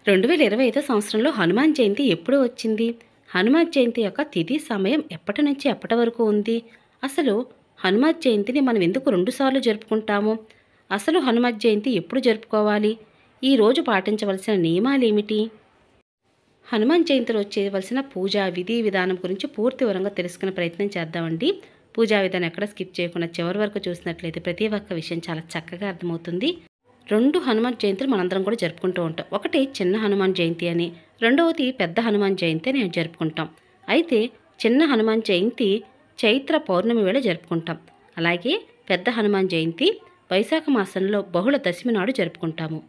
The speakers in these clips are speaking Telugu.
2025 సంవత్సరంలో హనుమాన్ జయంతి ఎప్పుడు వచ్చింది? హనుమాన్ జయంతి యొక్క తిథి, సమయం ఎప్పటి నుంచి ఎప్పటి వరకు ఉంది? అసలు హనుమాన్ జయంతిని మనం ఎందుకు 2 సార్లు జరుపుకుంటాము? అసలు హనుమాన్ జయంతి ఎప్పుడు జరుపుకోవాలి? ఈ రోజు పాటించవలసిన నియమాలేమిటి? హనుమాన్ జయంతి రోజు చేయవలసిన పూజా విధి విధానం గురించి పూర్తి వివరంగా తెలుసుకునే ప్రయత్నం చేద్దామండి. పూజా విధానం ఎక్కడ స్కిప్ చేయకుండా చివరి వరకు చూసినట్లయితే ప్రతి ఒక్క విషయం చాలా చక్కగా అర్థమవుతుంది. 2 హనుమాన్ జయంతులు మనందరం కూడా జరుపుకుంటూ ఉంటాం. ఒకటి చిన్న హనుమాన్ జయంతి అని, రెండవది పెద్ద హనుమాన్ జయంతి అని జరుపుకుంటాం. అయితే చిన్న హనుమాన్ జయంతి చైత్ర పౌర్ణమి వేళ జరుపుకుంటాం. అలాగే పెద్ద హనుమాన్ జయంతి వైశాఖ మాసంలో బహుళ దశమి నాడు జరుపుకుంటాము.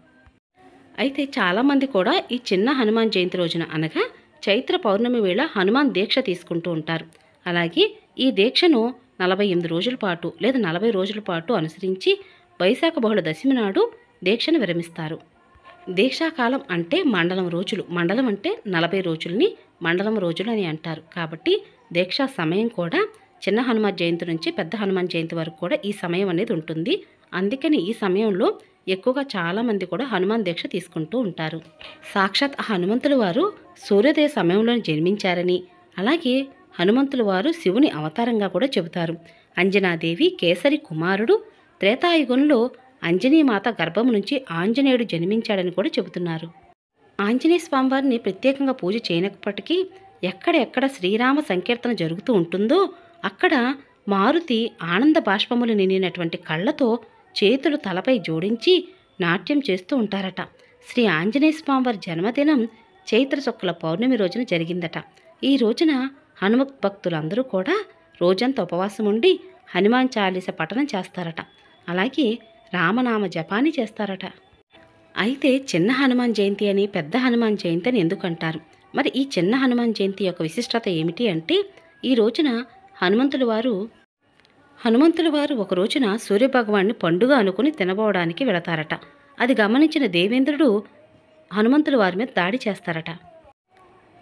అయితే చాలామంది కూడా ఈ చిన్న హనుమాన్ జయంతి రోజున అనగా చైత్ర పౌర్ణమి వేళ హనుమాన్ దీక్ష తీసుకుంటూ ఉంటారు. అలాగే ఈ దీక్షను 48 రోజుల పాటు లేదా 40 రోజుల పాటు అనుసరించి వైశాఖ బహుళ దశమి నాడు దీక్షను విరమిస్తారు. దీక్షాకాలం అంటే మండలం రోజులు. మండలం అంటే 40 రోజుల్ని మండలం రోజులు అని అంటారు. కాబట్టి దీక్షా సమయం కూడా చిన్న హనుమాన్ జయంతి నుంచి పెద్ద హనుమాన్ జయంతి వరకు కూడా ఈ సమయం అనేది ఉంటుంది. అందుకని ఈ సమయంలో ఎక్కువగా చాలామంది కూడా హనుమాన్ దీక్ష తీసుకుంటూ ఉంటారు. సాక్షాత్ హనుమంతుల వారు సూర్యోదయ సమయంలో జన్మించారని, అలాగే హనుమంతుల వారు శివుని అవతారంగా కూడా చెబుతారు. అంజనాదేవి కేసరి కుమారుడు త్రేతాయుగంలో అంజనీమాత గర్భం నుంచి ఆంజనేయుడు జన్మించాడని కూడా చెబుతున్నారు. ఆంజనేయ స్వామివారిని ప్రత్యేకంగా పూజ చేయనప్పటికీ ఎక్కడెక్కడ శ్రీరామ సంకీర్తన జరుగుతూ ఉంటుందో అక్కడ మారుతి ఆనంద బాష్పములు నిండినటువంటి కళ్ళతో చేతులు తలపై జోడించి నాట్యం చేస్తూ ఉంటారట. శ్రీ ఆంజనేయ స్వామివారి జన్మదినం చైత్ర శుక్ల పౌర్ణమి రోజున జరిగిందట. ఈ రోజున హనుమత్ భక్తులందరూ కూడా రోజంతా ఉపవాసం ఉండి హనుమాన్ చాలీస పఠనం చేస్తారట. అలాగే రామనామ జపాన్ని చేస్తారట. అయితే చిన్న హనుమాన్ జయంతి అని పెద్ద హనుమాన్ జయంతి అని ఎందుకు అంటారు? మరి ఈ చిన్న హనుమాన్ జయంతి యొక్క విశిష్టత ఏమిటి అంటే, ఈ రోజున హనుమంతుల వారు ఒక రోజున సూర్యభగవాన్ని పండుగ అనుకుని తినబోవడానికి వెళతారట. అది గమనించిన దేవేంద్రుడు హనుమంతుల వారి మీద దాడి చేస్తారట.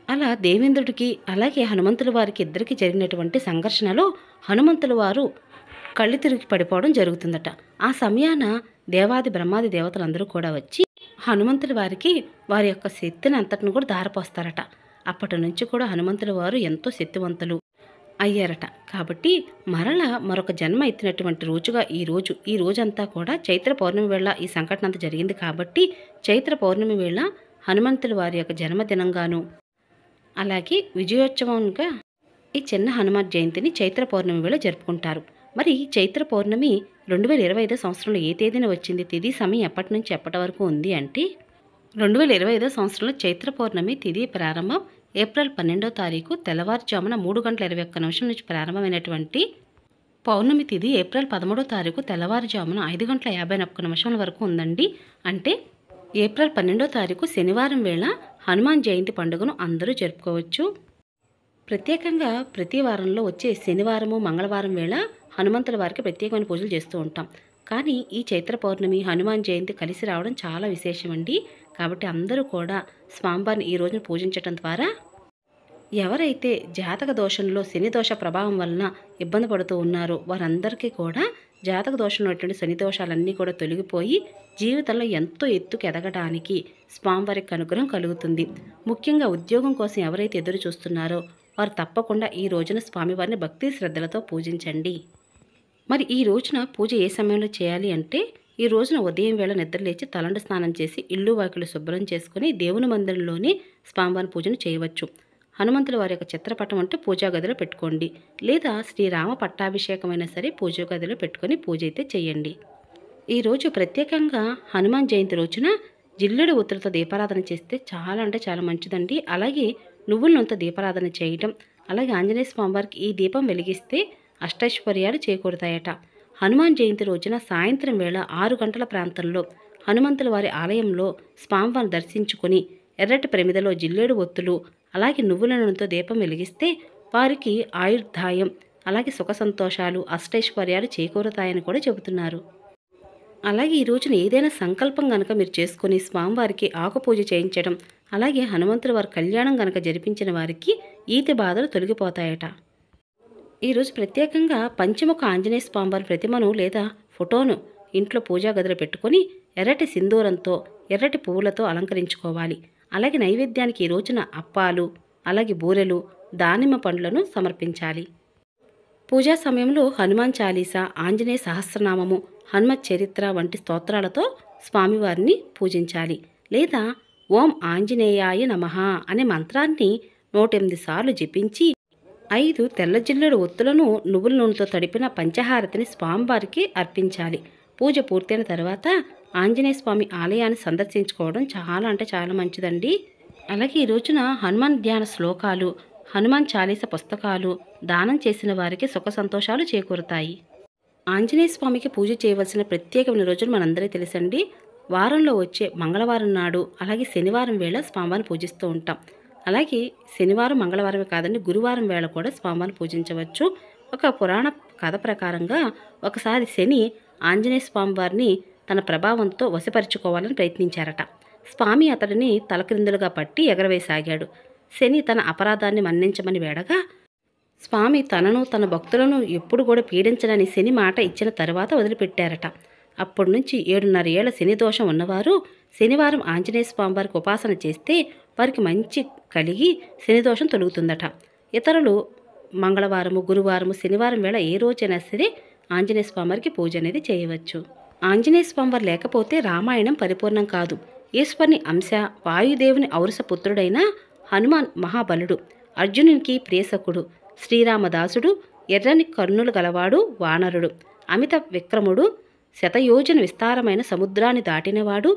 అలా దేవేంద్రుడికి అలాగే హనుమంతుల వారికి ఇద్దరికి జరిగినటువంటి సంఘర్షణలో హనుమంతుల వారు కళ్ళు తిరిగి పడిపోవడం జరుగుతుందట. ఆ సమయాన దేవాది బ్రహ్మాది దేవతలందరూ కూడా వచ్చి హనుమంతుల వారికి వారి యొక్క శక్తిని అంతటిని కూడా ధారపోస్తారట. అప్పటి నుంచి కూడా హనుమంతుల వారు ఎంతో శక్తివంతులు అయ్యారట. కాబట్టి మరొక జన్మ ఎత్తినటువంటి రోజుగా ఈ రోజంతా కూడా చైత్ర పౌర్ణమి వేళ ఈ సంఘటన అంతా జరిగింది. కాబట్టి చైత్ర పౌర్ణమి వేళ హనుమంతుల వారి యొక్క జన్మదినంగాను, అలాగే విజయోత్సవంగా ఈ చిన్న హనుమాన్ జయంతిని చైత్ర పౌర్ణమి వేళ జరుపుకుంటారు. మరి ఈ చైత్ర పౌర్ణమి 2025 సంవత్సరంలో ఏ తేదీన వచ్చింది? తిథి సమయం ఎప్పటి నుంచి ఎప్పటి వరకు ఉంది అంటే 2025 సంవత్సరంలో చైత్ర పౌర్ణమి తిథి ప్రారంభం ఏప్రిల్ 12వ తారీఖు తెల్లవారుజామున 3:21 నుంచి ప్రారంభమైనటువంటి పౌర్ణమి తిథి ఏప్రిల్ 13వ తారీఖు తెల్లవారుజామున 5:51 వరకు ఉందండి. అంటే ఏప్రిల్ 12వ తారీఖు శనివారం వేళ హనుమాన్ జయంతి పండుగను అందరూ జరుపుకోవచ్చు. ప్రత్యేకంగా ప్రతి వారంలో వచ్చే శనివారము మంగళవారం వేళ హనుమంతుల వారికి ప్రత్యేకమైన పూజలు చేస్తూ ఉంటాం. కానీ ఈ చైత్ర పౌర్ణమి హనుమాన్ జయంతి కలిసి రావడం చాలా విశేషమండి. కాబట్టి అందరూ కూడా స్వామివారిని ఈ రోజున పూజించడం ద్వారా ఎవరైతే జాతక దోషంలో శని దోష ప్రభావం వలన ఇబ్బంది పడుతూ ఉన్నారో వారందరికీ కూడా జాతక దోషంలో ఉన్నటువంటి శని దోషాలన్నీ కూడా తొలగిపోయి జీవితంలో ఎంతో ఎత్తుకు ఎదగడానికి స్వామివారికి అనుగ్రహం కలుగుతుంది. ముఖ్యంగా ఉద్యోగం కోసం ఎవరైతే ఎదురు చూస్తున్నారో వారు తప్పకుండా ఈ రోజున స్వామివారిని భక్తి శ్రద్ధలతో పూజించండి. మరి ఈ రోజున పూజ ఏ సమయంలో చేయాలి అంటే, ఈ రోజున ఉదయం వేళ నిద్రలేచి తలంటు స్నానం చేసి ఇల్లు వాకిలు శుభ్రం చేసుకుని దేవుని మందిరంలోనే స్వామివారి పూజను చేయవచ్చు. హనుమంతుల వారి యొక్క చిత్రపటం అంటే పూజా గదిలో పెట్టుకోండి, లేదా శ్రీరామ పట్టాభిషేకమైనా సరే పూజా గదిలో పెట్టుకొని పూజ అయితే చేయండి. ఈరోజు ప్రత్యేకంగా హనుమాన్ జయంతి రోజున జిల్లేడు ఉత్తరతో దీపారాధన చేస్తే చాలా అంటే చాలా మంచిదండి. అలాగే నువ్వుల నూనెతో దీపారాధన చేయటం, అలాగే ఆంజనేయ స్వామివారికి ఈ దీపం వెలిగిస్తే అష్టైశ్వర్యాలు చేకూరుతాయట. హనుమాన్ జయంతి రోజున సాయంత్రం వేళ 6 గంటల ప్రాంతంలో హనుమంతుల వారి ఆలయంలో స్వామివారిని దర్శించుకొని ఎర్రటి ప్రమిదలో జిల్లేడు ఒత్తులు అలాగే నువ్వుల నూనెతో దీపం వెలిగిస్తే వారికి ఆయుర్దాయం అలాగే సుఖ సంతోషాలు అష్టైశ్వర్యాలు చేకూరుతాయని కూడా చెబుతున్నారు. అలాగే ఈ రోజున ఏదైనా సంకల్పం కనుక మీరు చేసుకొని స్వామివారికి ఆకుపూజ చేయించడం, అలాగే హనుమంతుల వారి కళ్యాణం కనుక జరిపించిన వారికి ఈతి బాధలు తొలగిపోతాయట. ఈరోజు ప్రత్యేకంగా పంచముఖ ఆంజనేయ స్వామివారి ప్రతిమను లేదా ఫోటోను ఇంట్లో పూజా గదిలో పెట్టుకొని ఎర్రటి సింధూరంతో ఎర్రటి పువ్వులతో అలంకరించుకోవాలి. అలాగే నైవేద్యానికి ఈ రోజున అప్పాలు, అలాగే బూరెలు, దానిమ్మ పండ్లను సమర్పించాలి. పూజా సమయంలో హనుమాన్ చాలీసా, ఆంజనేయ సహస్రనామము, హనుమత్ చరిత్ర వంటి స్తోత్రాలతో స్వామివారిని పూజించాలి. లేదా ఓం ఆంజనేయాయ నమః అనే మంత్రాన్ని 108 సార్లు జపించి 5 తెల్ల జిల్లుడు ఒత్తులను నువ్వుల నూనెతో తడిపిన పంచహారతిని స్వామివారికి అర్పించాలి. పూజ పూర్తయిన తర్వాత ఆంజనేయ స్వామి ఆలయాన్ని సందర్శించుకోవడం చాలా మంచిదండి. అలాగే ఈ రోజున హనుమాన్ ధ్యాన శ్లోకాలు, హనుమాన్ చాలీస పుస్తకాలు దానం చేసిన వారికి సుఖ సంతోషాలు చేకూరుతాయి. ఆంజనేయ స్వామికి పూజ చేయవలసిన ప్రత్యేకమైన రోజులు మనందరికీ తెలుసండి. వారంలో వచ్చే మంగళవారం నాడు, అలాగే శనివారం వేళ స్వామివారిని పూజిస్తూ ఉంటాం. అలాగే శనివారం, మంగళవారమే కాదండి, గురువారం వేళ కూడా స్వామివారిని పూజించవచ్చు. ఒక పురాణ కథ ప్రకారంగా ఒకసారి శని ఆంజనేయ స్వామివారిని తన ప్రభావంతో వశపరుచుకోవాలని ప్రయత్నించారట. స్వామి అతడిని తలక్రిందులుగా పట్టి ఎగరవేసాగాడు. శని తన అపరాధాన్ని మన్నించమని వేడగా స్వామి తనను తన భక్తులను ఎప్పుడు కూడా పీడించడని శని మాట ఇచ్చిన తర్వాత వదిలిపెట్టారట. అప్పటి నుంచి 7.5 ఏళ్ల శని దోషం ఉన్నవారు శనివారం ఆంజనేయ స్వామివారికి ఉపాసన చేస్తే వారికి మంచి కలిగి శని దోషం తొలుగుతుందట. ఇతరులు మంగళవారము, గురువారము, శనివారం వేళ ఏ రోజైనా సరే ఆంజనేయ స్వామివారికి పూజ అనేది చేయవచ్చు. ఆంజనేయ స్వామివారు లేకపోతే రామాయణం పరిపూర్ణం కాదు. ఈశ్వరుని అంశ, వాయుదేవుని ఔరస పుత్రుడైన హనుమాన్ మహాబలుడు, అర్జునునికి ప్రియసకుడు, శ్రీరామదాసుడు, ఎర్రని కర్ణులు గలవాడు వానరుడు, అమిత విక్రముడు, శతయోజన విస్తారమైన సముద్రాన్ని దాటినవాడు,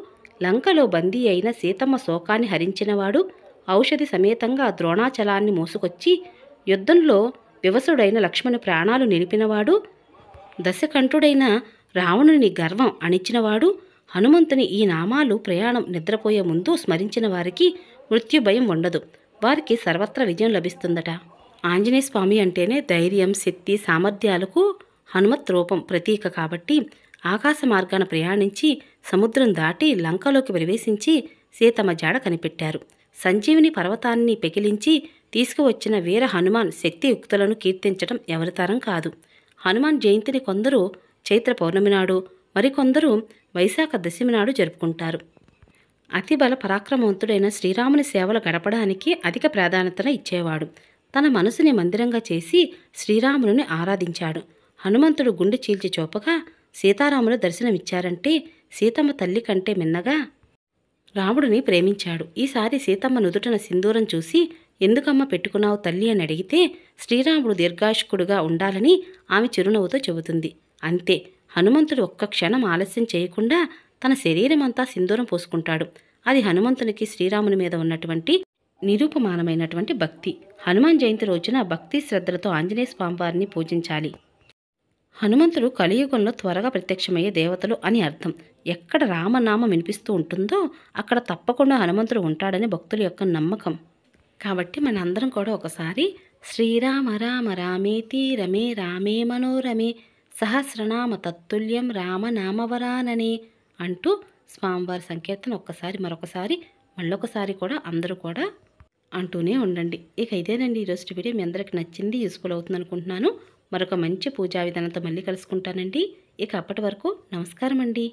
లంకలో బందీ అయిన సీతమ్మ శోకాన్ని హరించినవాడు, ఔషధి సమేతంగా ద్రోణాచలాన్ని మోసుకొచ్చి యుద్ధంలో వివసుడైన లక్ష్మణు ప్రాణాలు నిలిపినవాడు, దశకంఠుడైన రావణుని గర్వం అణిచినవాడు. హనుమంతుని ఈ నామాలు ప్రయాణం నిద్రపోయే ముందు స్మరించిన వారికి మృత్యు భయం ఉండదు. వారికి సర్వత్రా విజయం లభిస్తుందట. ఆంజనేయ స్వామి అంటేనే ధైర్యం, శక్తి, సామర్థ్యాలకు హనుమత్ రూపం ప్రతీక కాబట్టి ఆకాశ మార్గాన ప్రయాణించి సముద్రం దాటి లంకలోకి ప్రవేశించి సీతమ్మ జాడ కనిపెట్టారు. సంజీవిని పర్వతాన్ని పెకిలించి తీసుకువచ్చిన వీర హనుమాన్ శక్తియుక్తులను కీర్తించడం ఎవరితరం కాదు. హనుమాన్ జయంతిని కొందరు చైత్ర పౌర్ణమి నాడు, మరికొందరు వైశాఖ దశమి నాడు జరుపుకుంటారు. అతి బల పరాక్రమవంతుడైన శ్రీరాముని సేవలు గడపడానికి అధిక ప్రాధాన్యతను ఇచ్చేవాడు. తన మనసుని మందిరంగా చేసి శ్రీరాముని ఆరాధించాడు. హనుమంతుడు గుండె చీల్చి చూపగా సీతారాములు దర్శనమిచ్చారంటే సీతమ్మ తల్లి కంటే మిన్నగా రాముడిని ప్రేమించాడు. ఈసారి సీతమ్మ నుదుటన సింధూరం చూసి ఎందుకమ్మ పెట్టుకున్నావు తల్లి అని అడిగితే శ్రీరాముడు దీర్ఘాయుష్కుడుగా ఉండాలని ఆమె చిరునవ్వుతో చెబుతుంది. అంతే, హనుమంతుడు ఒక్క క్షణం ఆలస్యం చేయకుండా తన శరీరమంతా సింధూరం పోసుకుంటాడు. అది హనుమంతునికి శ్రీరాముని మీద ఉన్నటువంటి నిరూపమానమైనటువంటి భక్తి. హనుమాన్ జయంతి రోజున భక్తి శ్రద్ధలతో ఆంజనేయ స్వామివారిని పూజించాలి. హనుమంతుడు కలియుగంలో త్వరగా ప్రత్యక్షమయ్యే దేవతలు అని అర్థం. ఎక్కడ రామనామం వినిపిస్తూ ఉంటుందో అక్కడ తప్పకుండా హనుమంతుడు ఉంటాడని భక్తుల యొక్క నమ్మకం. కాబట్టి మనందరం కూడా ఒకసారి శ్రీరామ రామ రామేతి రమే రామే మనోరమే సహస్రనామ తత్తుల్యం రామనామవరాననే అంటూ స్వామివారి సంకీర్తన మరొకసారి మళ్ళొకసారి కూడా అందరూ కూడా అంటూనే ఉండండి. ఇక ఇదేనండి ఈరోజు వీడియో. మీ అందరికి నచ్చింది, యూస్ఫుల్ అవుతుంది అనుకుంటున్నాను. మరొక మంచి పూజా విధానంతో మళ్ళీ కలుసుకుంటానండి. ఇక అప్పటి వరకు నమస్కారం అండి.